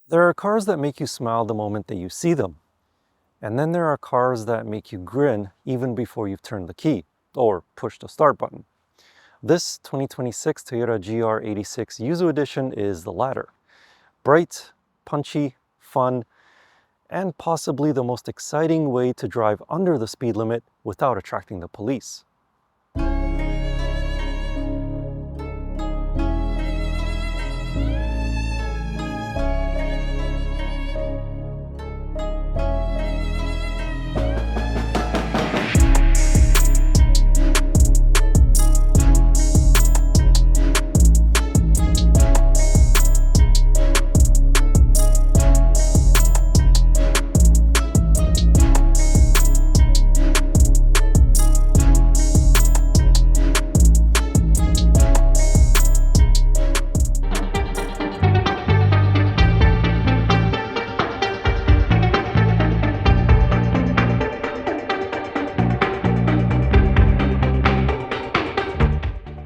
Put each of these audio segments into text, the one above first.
There are cars that make you smile the moment that you see them. And then there are cars that make you grin even before you've turned the key or pushed the start button. This 2026 Toyota GR86 Yuzu Edition is the latter. Bright, punchy, fun, and possibly the most exciting way to drive under the speed limit without attracting the police.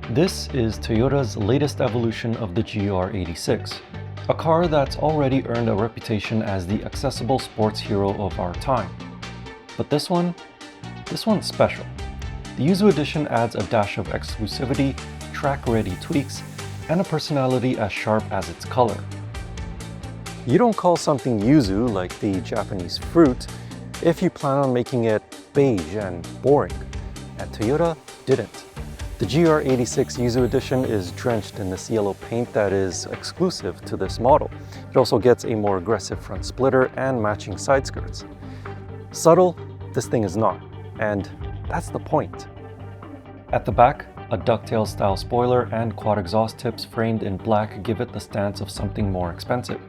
This is Toyota's latest evolution of the GR86, a car that's already earned a reputation as the accessible sports hero of our time. But this one's special. The Yuzu Edition adds a dash of exclusivity, track-ready tweaks, and a personality as sharp as its color. You don't call something Yuzu, like the Japanese fruit, if you plan on making it beige and boring, and Toyota didn't. The GR86 Yuzu Edition is drenched in this yellow paint that is exclusive to this model. It also gets a more aggressive front splitter and matching side skirts. Subtle, this thing is not, and that's the point. At the back, a ducktail style spoiler and quad exhaust tips framed in black give it the stance of something more expensive.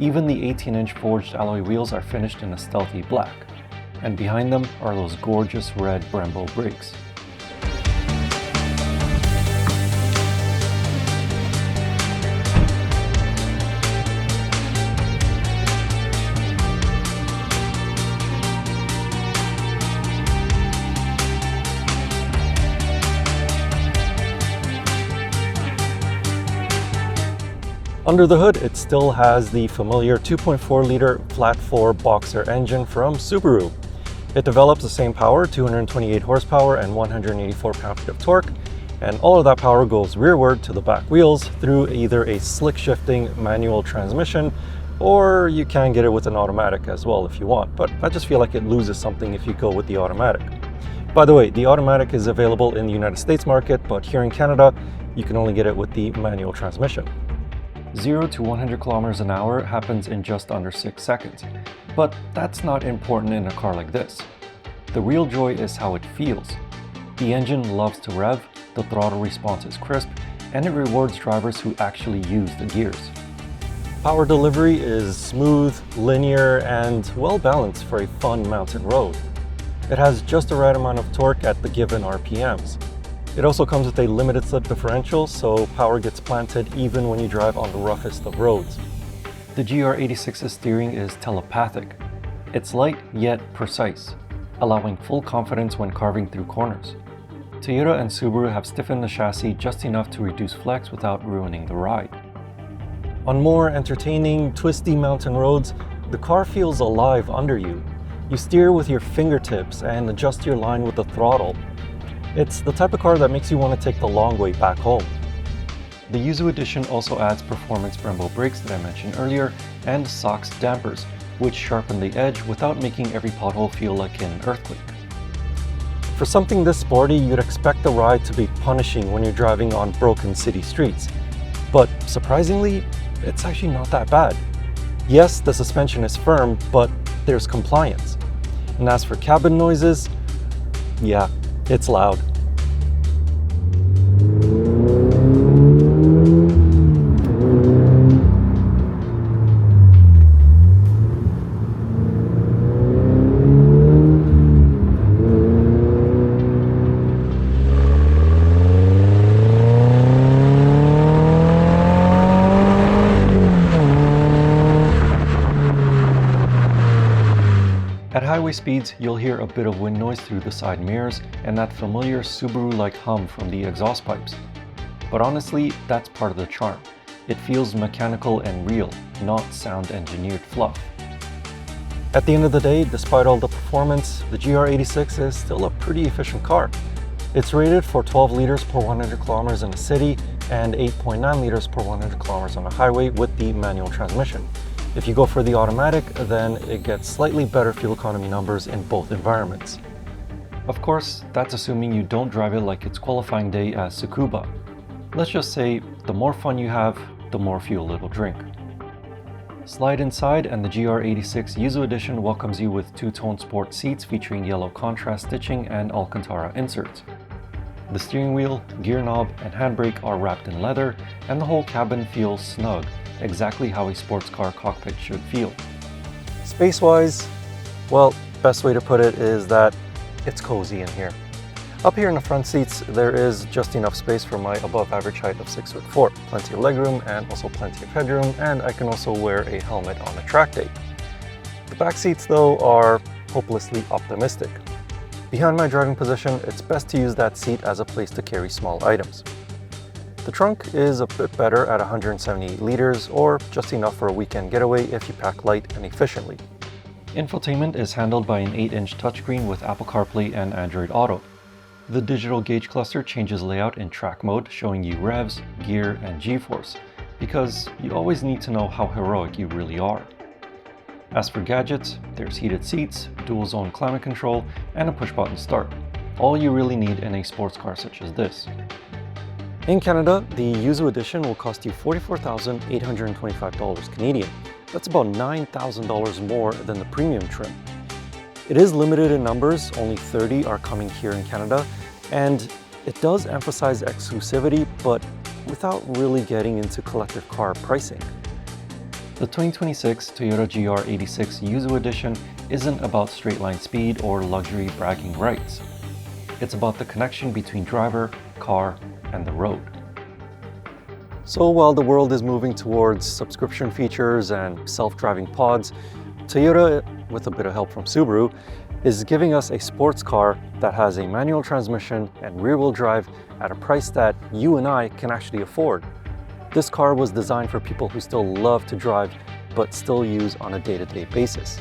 Even the 18-inch forged alloy wheels are finished in a stealthy black, and behind them are those gorgeous red Brembo brakes. Under the hood, it still has the familiar 2.4-liter flat-4 boxer engine from Subaru. It develops the same power, 228 horsepower and 184 pound-feet of torque, and all of that power goes rearward to the back wheels through either a slick-shifting manual transmission, or you can get it with an automatic as well if you want, but I just feel like it loses something if you go with the automatic. By the way, the automatic is available in the United States market, but here in Canada, you can only get it with the manual transmission. 0 to 100 kilometers an hour happens in just under 6 seconds, but that's not important in a car like this. The real joy is how it feels. The engine loves to rev, the throttle response is crisp, and it rewards drivers who actually use the gears. Power delivery is smooth, linear, and well balanced for a fun mountain road. It has just the right amount of torque at the given RPMs. It also comes with a limited slip differential, so power gets planted even when you drive on the roughest of roads. The GR86's steering is telepathic. It's light yet precise, allowing full confidence when carving through corners. Toyota and Subaru have stiffened the chassis just enough to reduce flex without ruining the ride. On more entertaining, twisty mountain roads, the car feels alive under you. You steer with your fingertips and adjust your line with the throttle. It's the type of car that makes you want to take the long way back home. The Yuzu Edition also adds performance Brembo brakes that I mentioned earlier and SOX dampers, which sharpen the edge without making every pothole feel like an earthquake. For something this sporty, you'd expect the ride to be punishing when you're driving on broken city streets. But surprisingly, it's actually not that bad. Yes, the suspension is firm, but there's compliance. And as for cabin noises, yeah, it's loud. At highway speeds, you'll hear a bit of wind noise through the side mirrors and that familiar Subaru-like hum from the exhaust pipes. But honestly, that's part of the charm. It feels mechanical and real, not sound engineered fluff. At the end of the day, despite all the performance, the GR86 is still a pretty efficient car. It's rated for 12 liters per 100 kilometers in the city and 8.9 liters per 100 kilometers on the highway with the manual transmission. If you go for the automatic, then it gets slightly better fuel economy numbers in both environments. Of course, that's assuming you don't drive it like it's qualifying day as Tsukuba. Let's just say the more fun you have, the more fuel it'll drink. Slide inside and the GR86 Yuzu Edition welcomes you with two-tone sport seats featuring yellow contrast stitching and Alcantara inserts. The steering wheel, gear knob, and handbrake are wrapped in leather, and the whole cabin feels snug, exactly how a sports car cockpit should feel. Space-wise, well, best way to put it is that it's cozy in here. Up here in the front seats, there is just enough space for my above average height of 6'4", plenty of legroom and also plenty of headroom, and I can also wear a helmet on a track day. The back seats though are hopelessly optimistic. Behind my driving position, it's best to use that seat as a place to carry small items. The trunk is a bit better at 178 liters, or just enough for a weekend getaway if you pack light and efficiently. Infotainment is handled by an 8-inch touchscreen with Apple CarPlay and Android Auto. The digital gauge cluster changes layout in track mode, showing you revs, gear, and G-force, because you always need to know how heroic you really are. As for gadgets, there's heated seats, dual zone climate control, and a push-button start. All you really need in a sports car such as this. In Canada, the Yuzu Edition will cost you $44,825 Canadian. That's about $9,000 more than the premium trim. It is limited in numbers, only 30 are coming here in Canada, and it does emphasize exclusivity, but without really getting into collector car pricing. The 2026 Toyota GR86 Yuzu Edition isn't about straight-line speed or luxury bragging rights. It's about the connection between driver, car, and the road. So while the world is moving towards subscription features and self-driving pods, Toyota, with a bit of help from Subaru, is giving us a sports car that has a manual transmission and rear-wheel drive at a price that you and I can actually afford. This car was designed for people who still love to drive, but still use on a day-to-day basis.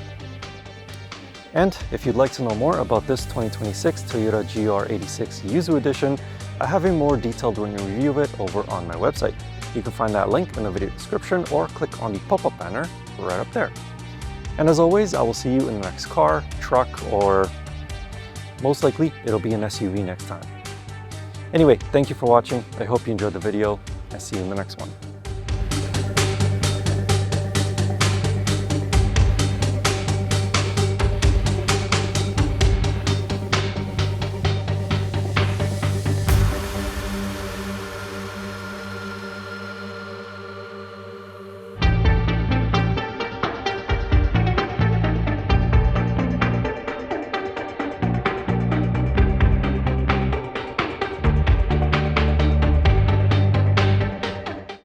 And if you'd like to know more about this 2026 Toyota GR86 Yuzu Edition, I have a more detailed running review of it over on my website. You can find that link in the video description or click on the pop-up banner right up there. And as always, I will see you in the next car, truck, or most likely it'll be an SUV next time. Anyway, thank you for watching. I hope you enjoyed the video, and see you in the next one.